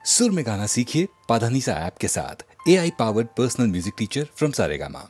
सुर में गाना सीखिए पाधानीसा ऐप के साथ। AI powered personal music teacher from Saregama.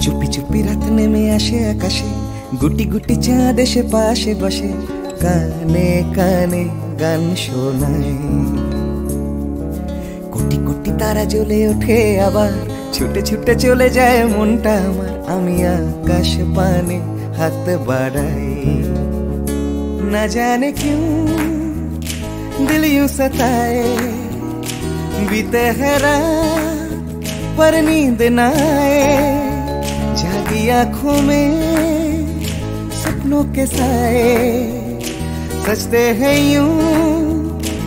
চুপি চুপি রাত নেমে আসে আকাশে, গুটি গুটি চাঁদ এসে পাশে বসে, কানে কানে গান শোনায়। কোটি কোটি তারা জ্বলে ওঠে আবার, ছুটে ছুটে চলে যায় মনটা আমার। আমি আকাশ পানে হাত বাড়াই, না জানে क्यों दिल यूं सताए। बीते है रात पर नींद ना आए, जागी आँखों में सपनों के साए। सजते हैं यूं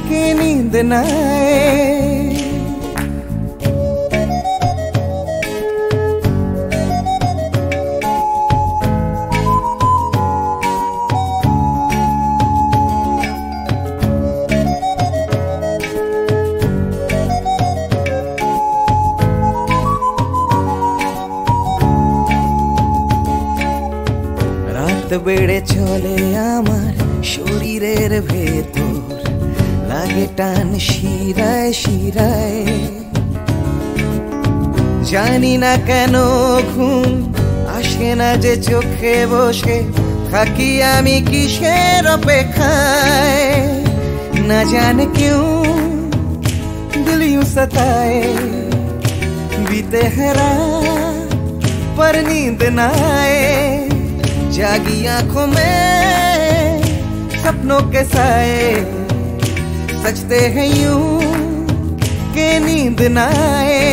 कि नींद ना आए। বেড়ে চলে আমার শরীরের ভেতর, লাগে টান শিরায় শিরায়। জানি না কেন ঘুম আসে না যে চোখে বসে, থাকি আমি কিসের অপেক্ষায়। না জানে क्यों दिल यूं सताए। बीते है रात पर नींद न आए, जागी आंखों में सपनों के साए, सजते हैं यूं के नींद न आए।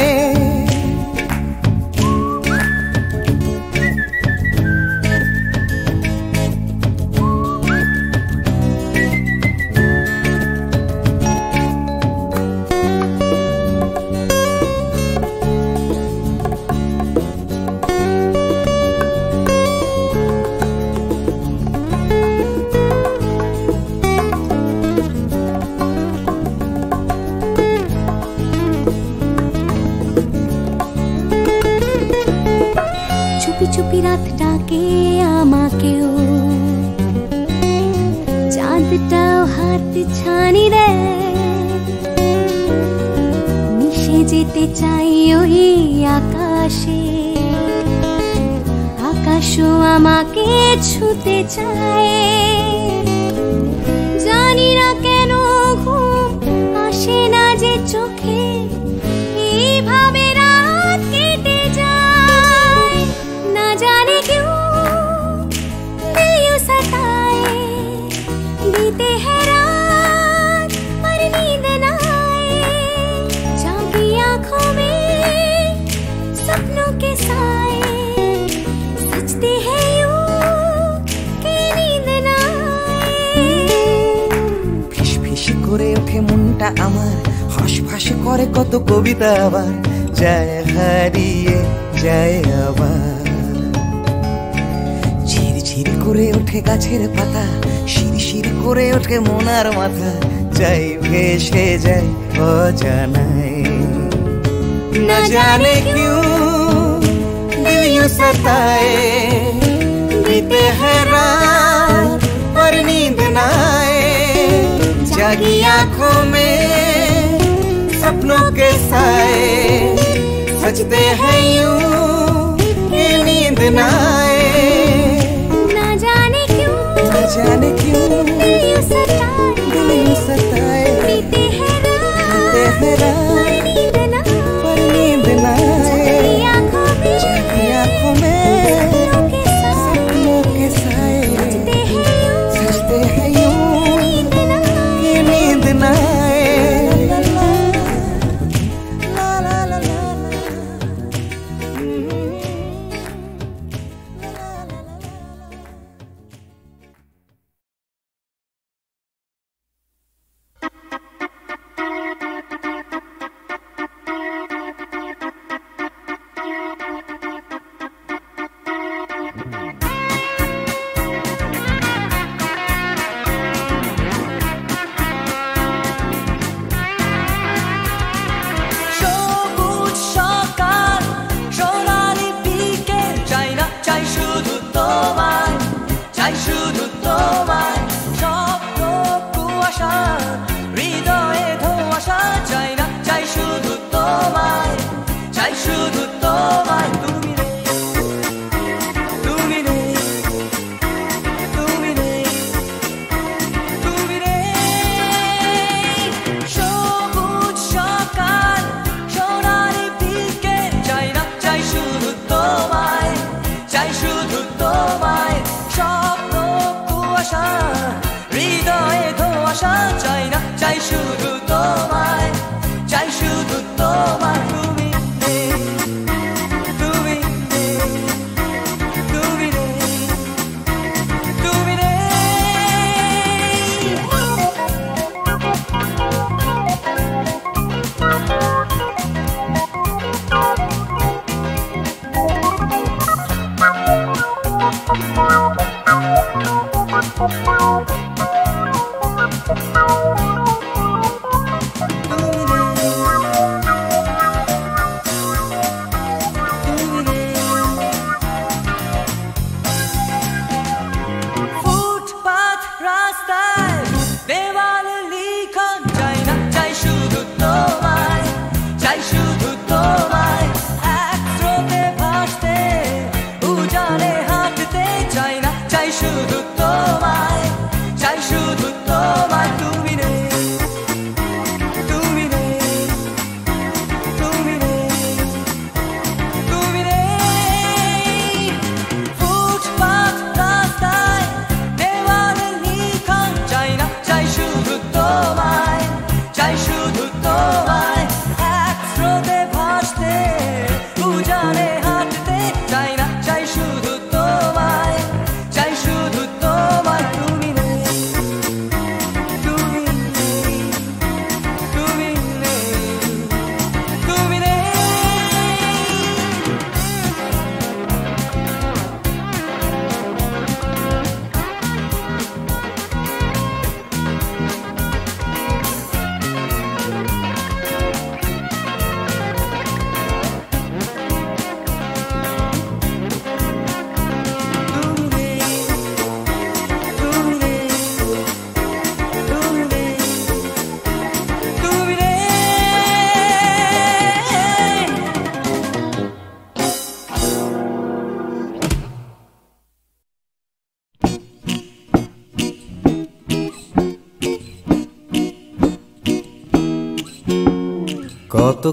চুপি রাত ডাকে আমাকেও, চাঁদটাও হাত ছানি দেয়, মিশে যেতে চাই ওই আকাশে, আকাশও আমাকে ছুতে চায়। জানি না কেন ঘুম আসে না যে চোখে, এইভাবে রাত কেটে যায়। না জানে क्यों दिल यूं सताए, बीते है रात पर नींद न आए, जागी आंखों में सपनों के साए, सजते हैं यूं कि नींद न आए। ফিস ফিস করে ওঠে মনটা আমার, হাসফাস করে কত কবিতা আবার, যায় হারিয়ে যায় আবার। ঝিরঝির করে ওঠে গাছের পাতা, শিরশির করে ওঠে মনার মাথা, যাই ভেসে যায় অজানায়। না জানে क्यों दिल यूं सताए, बीते है रात पर नींद न आए, जागी आंखों में सपनों के साए, सजते हैं यूं कि नींद न आए। ना जाने क्यों दिल यूं सताए, बीते है रात पर नींद न आए, जागी आंखों में सपनों के साए, सजते हैं यूं कि नींद न आए। ला ला ला ला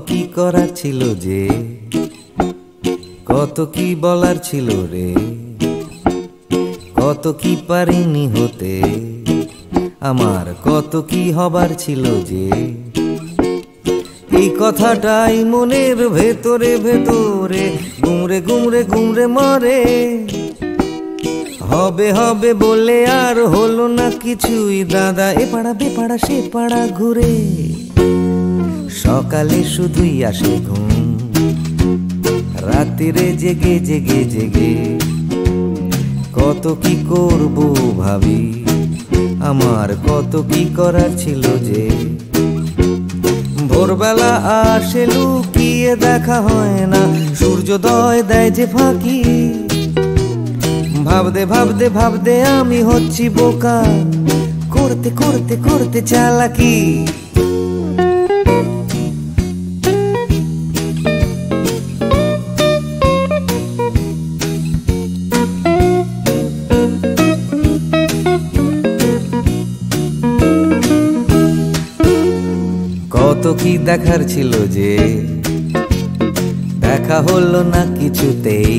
কি করার ছিল যে, কত কি বলার ছিল রে, কত কি পারিনি হতে, আমার কত কি হবার ছিল যে। এই কথাটাই মনের ভেতরে ভেতরে গুমরে গুমরে গুমরে মরে। হবে হবে বলে আর হলো না কিছুই দাদা, এ পাড়া বে পাড়া সে পাড়া ঘুরে। সকালে শুধুই আসে ঘুম, রাত্রিরে জেগে জেগে জেগে কত কি করব ভাবি, আমার কত কি করার ছিল যে। ভোরবেলা আসে লুকিয়ে দেখা হয় না, সূর্যোদয় দেয় যে ফাঁকি। ভাবতে ভাবতে ভাবতে আমি হচ্ছি বোকা, করতে করতে করতে চালাকি। কত কি দেখার ছিল যে, দেখা হলো না কিছুতেই।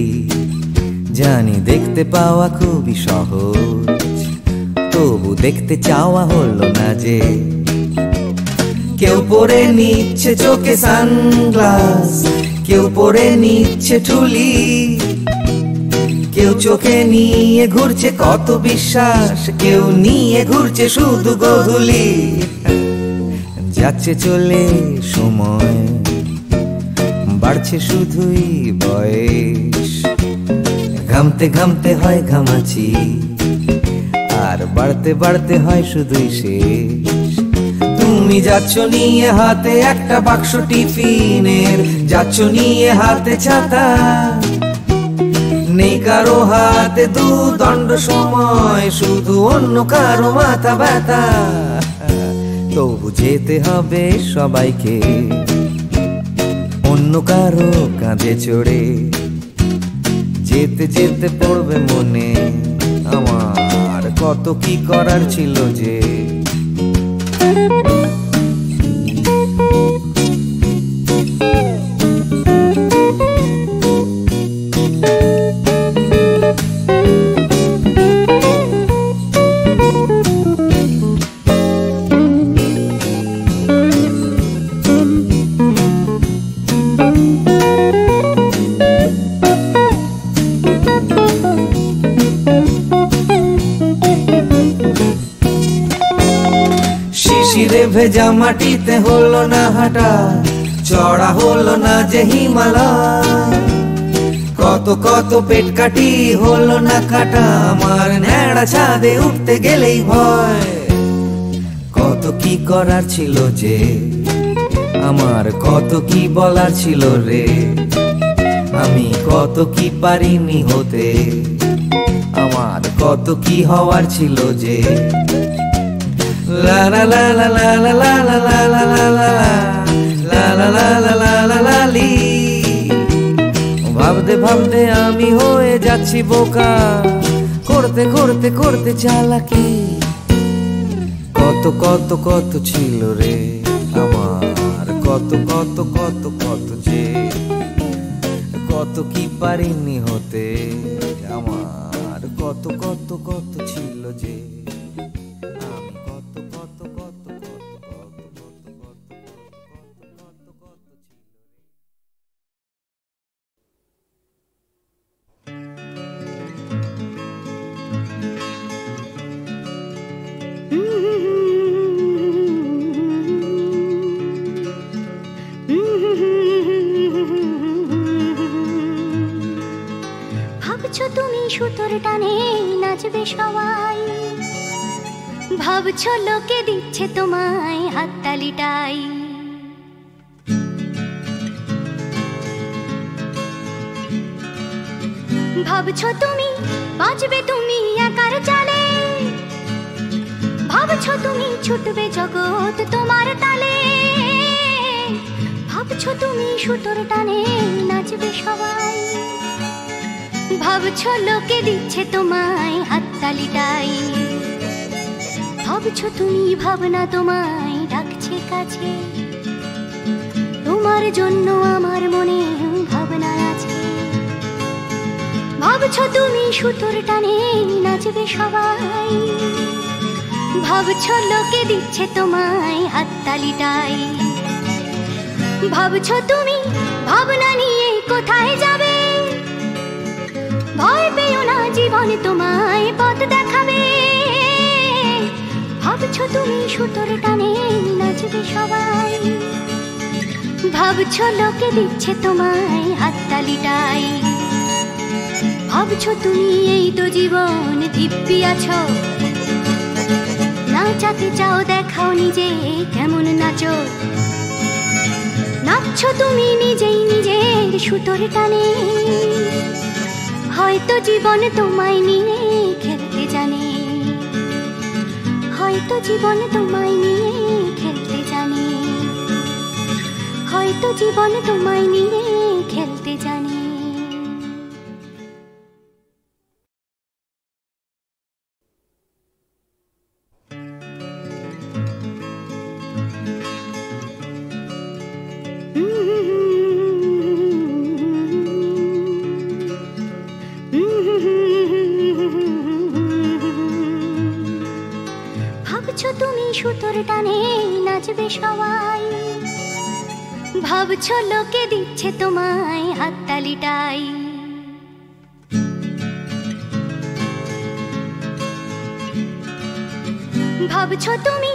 জানি দেখতে পাওয়া খুবই সহজ, তবু দেখতে চাওয়া হলো না যে। কেউ পরে নিচ্ছে চোখে সানগ্লাস, কেউ পরে নিচ্ছে ঠুলি, কেউ চোখে নিয়ে ঘুরছে কত বিশ্বাস, কেউ নিয়ে ঘুরছে শুধু গোধূলি। যাচ্ছে চলে সময়, বাড়ছে শুধুই বয়স, ঘামতে ঘামতে হয় ঘামাচি, আর বাড়তে বাড়তে হয় শুধুই শেষ। তুমি যাচ্ছ নিয়ে হাতে একটা বাক্স টিফিনের, যাচ্ছ নিয়ে হাতে ছাতা, নেই কারো হাতে দুদণ্ড সময়, শুধু অন্য কারো মাথা ব্যথা। তবু যেতে হবে সবাইকে অন্য কারো কাঁধে চড়ে। যেতে যেতে পড়বে মনে আমার কত কি করার ছিল যে। ভেজা মাটিতে হলো না হাঁটা, চড়া হলো না যে হিমালয়। কত কত পেট কাটি হলো না কাটা, আমার ন্যাড়া ছাদে উঠতে গেলেই ভয়। কত কি করার ছিল যে, আমার কত কি বলার ছিল রে, আমি কত কি পারিনি হতে, আমার কত কি হওয়ার ছিল যে। লা লা লা লা লা লা লা লা লা লা লা লা লা লা লা লা লা লা লি। ভাবতে ভাবতে আমি হয়ে যাচ্ছি বোকা, করতে করতে করতে চালাকি। কত কত কত ছিল রে আমার, কত কত কত কত যে, কত কি পারিনি হতে, আমার কত কত কত ছিল যে। ভাবছো তুমি সুতোর টানে নাচবে সবাই, ভাবছো লোকে দিচ্ছে তোমায় হাততালিটাই। ভাবছো তুমি বাঁচবে তুমি একার চালে, ভাবছো তুমি ছুটবে জগৎ তোমার তালে। ভাবছো তুমি সুতোর টানে নাচবে সবাই, ভাবছো লোকে দিচ্ছে তোমায় হাততালিটাই। ভাবছো তুমি ভাবনা তোমায় ডাকছে কাছে, তোমার জন্য আমার মনে ভাবনা আছে। ভাবছো তুমি সুতোর টানে নাচবে সবাই, ভাবছো লোকে দিচ্ছে তোমায় হাততালিটাই। ভাবছো তুমি ভাবনা নিয়ে কোথায় যাবে, ভয় পেও না জীবন তোমায় পথ দেখাবে। ভাবছো তুমি সুতোর টানে নাচবে সবাই, ভাবছো লোকে দিচ্ছে তোমায় হাততালিটাই। ভাবছো তুমি এই তো জীবন দিব্যি আছো, নাচাতে চাও দেখাও নিজে কেমন নাচো। নাচছো তুমি নিজেই নিজের সুতোর টানে, হয়তো জীবন তোমায় নিয়ে খেলতে জানে, হয়তো জীবন তোমায় নিয়ে খেলতে জানে, হয়তো জীবন তোমায় নিয়ে খেলতে জানে। ভাবছো তুমি সুতোর টানে নাচবে সবাই, ভাবছো লোকে দিচ্ছে তোমায় হাততালিটাই। ভাবছো তুমি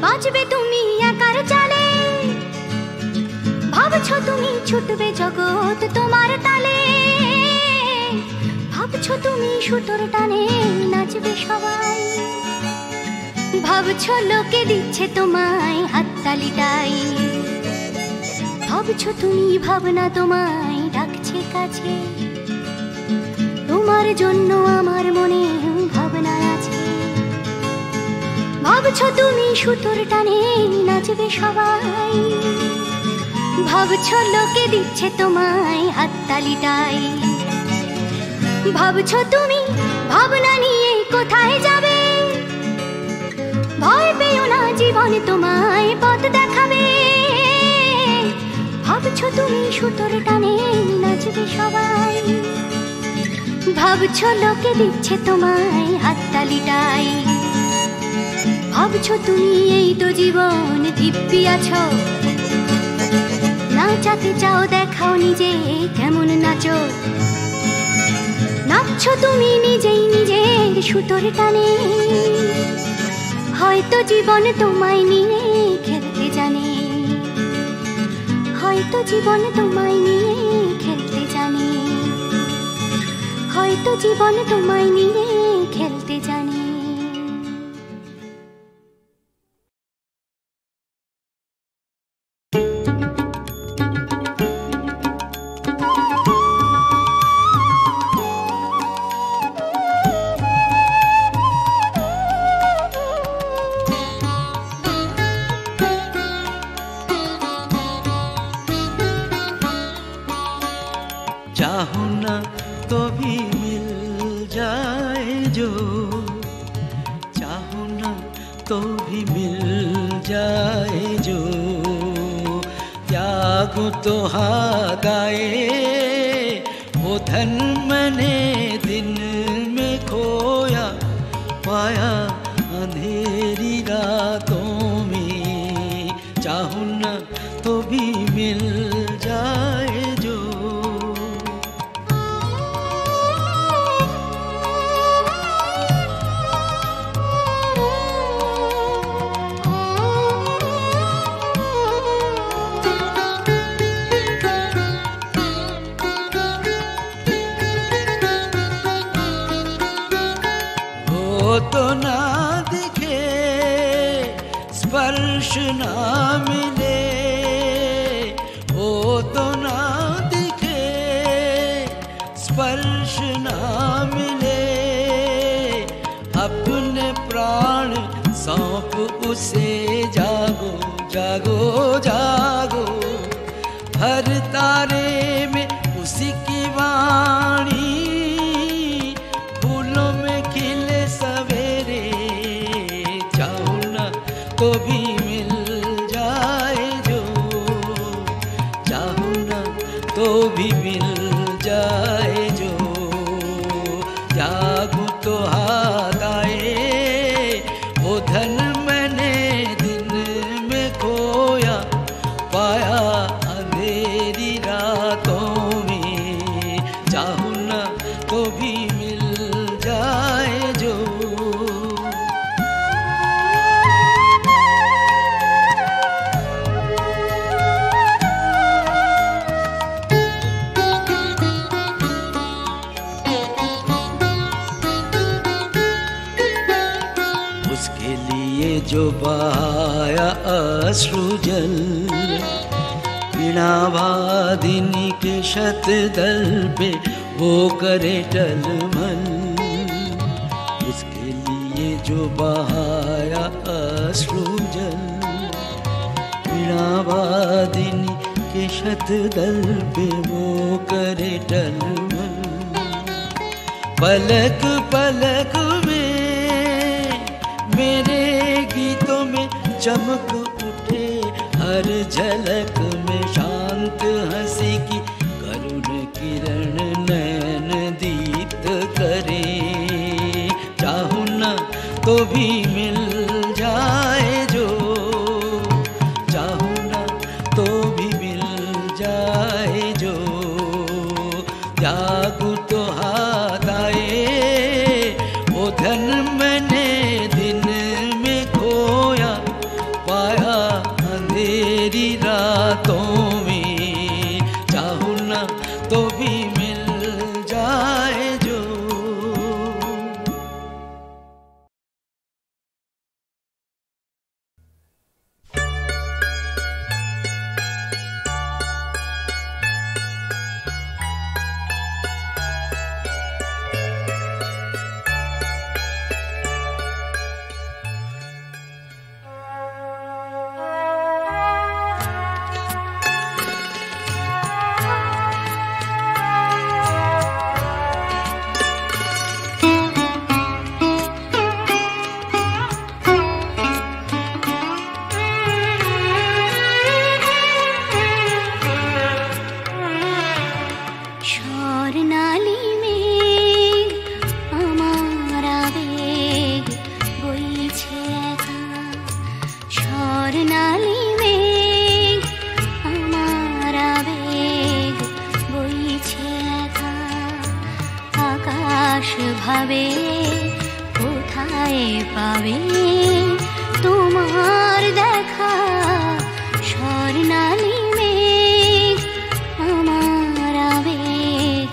বাঁচবে তুমি একার চালে, ভাবছো তুমি ছুটবে জগৎ তোমার তালে। ভাবছো তুমি সুতোর টানে নাচবে সবাই, ভাবছো লোকে দিচ্ছে তোমায় হাততালিটাই। ভাবছো তুমি ভাবনা তোমায় ডাকছে কাছে, তোমার জন্য আমার মনে ভাবনা আছে। ভাবছো তুমি সুতোর টানে নাচবে সবাই, ভাবছো লোকে দিচ্ছে তোমায় হাততালিটাই। ভাবছো তুমি ভাবনা নিয়ে কোথায় যাবে, ভয় পেও না জীবন তোমায় পথ দেখাবে। ভাবছো তুমি সুতোর টানে নাচবে সবাই, ভাবছো লোকে দিচ্ছে তোমায় হাততালিটাই। ভাবছো তুমি এই তো জীবন দিব্যি আছো, নাচাতে চাও দেখাও নিজে কেমন নাচো। নাচছো তুমি নিজেই নিজের সুতোর টানে, হয়তো জীবন তোমায় নিয়ে খেলতে জানে, হয়তো জীবন তোমায় নিয়ে খেলতে জানে, হয়তো জীবন তোমায় নিয়ে খেলতে জানে। चाहो ना तो भी मिल जाए जो, चाहो ना तो भी मिल जाए जो। त्यागो तो हागाए वो धन मैंने दिन में खोया, पाया अंधेरी रातों में। चाहो ना तो भी मिल जाए जो। तो ना दिखे स्पर्श ना मिले, वो तो ना दिखे स्पर्श ना मिले। अपने प्राण सौंप उसे जागो जागो जागो, हर तारे में उसी की वाणी, फूलों में खिले सवेरे। चाहो ना तो भी मिल जाए जो, तो भी मिल जाए जो, जागूं तो हाथ आए वो धन मैंने दिन में खोया, पाया अंधेरी रातों में, चाहूं ना तो भी मिल जाए जो। उसके लिए जो बहाया अश्रु जल, वीणावादिनी के शतदल पे वो करे टलमल। उसके लिए जो बहाया अश्रु जल, वीणावादिनी के शतदल पे वो करे टलमल। पलक पलक में मेरे गीतों में चमक उठे, हर झलक में शांत हंसी की करुण किरण नैन दीप्त करे, चाहूं ना तो भी मिल जाए जो, चाहूं ना तो भी मिल जाए जो, जागूं तो हाथ आए वो धन मैंने दिन में खोया, पाया अंधेरी रातों में, चाहूं ना तो भी मिल जाए जो। ভাবে কোথায় পাবে তোমার দেখা, স্বর্ণালী মেঘ আমার আবেগ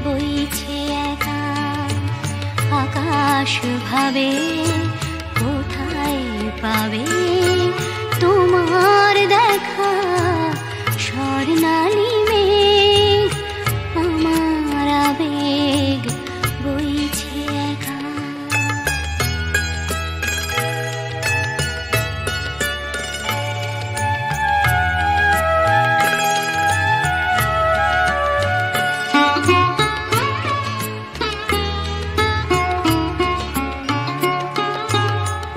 বইছে একা। আকাশ ভাবে কোথায় পাবে তোমার দেখা, স্বর্ণালী মেঘ আমার আবেগ বইছে একা।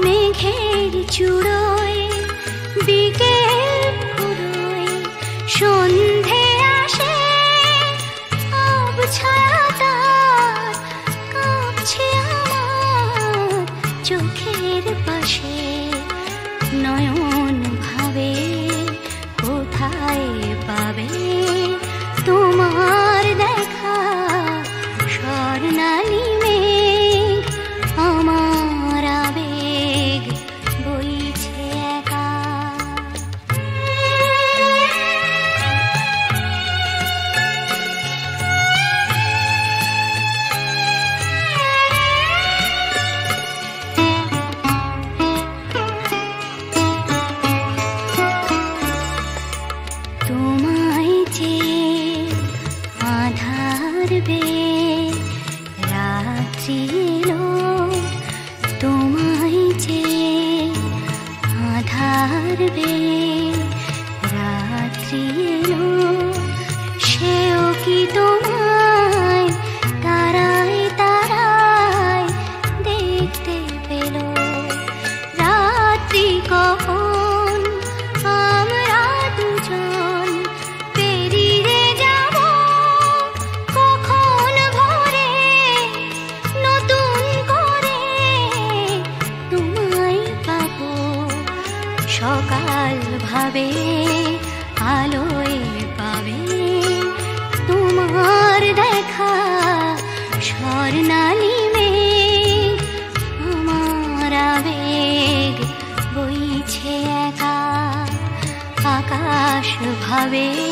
মেঘের চূড়োয় বিকেল ফুরোয় সন্ধে আসে, আবছায়া তার কাঁপছে আমার চোখের পাশে। নয়ন ভাবে কোথায় পাবে তোমার দেখা, স্বর্ণালী মেঘ আমার আবেগ বইছে একা। তোমায় যে আধার বে রাত্রি এলো, তোমায় যে আধার বে রাত্রি এলো, সেও কি তোমায় তারায় তারায় দেখতে পেল। রাত্রি কখন আমরা দুজন পেরিয়ে যাব, যাবে।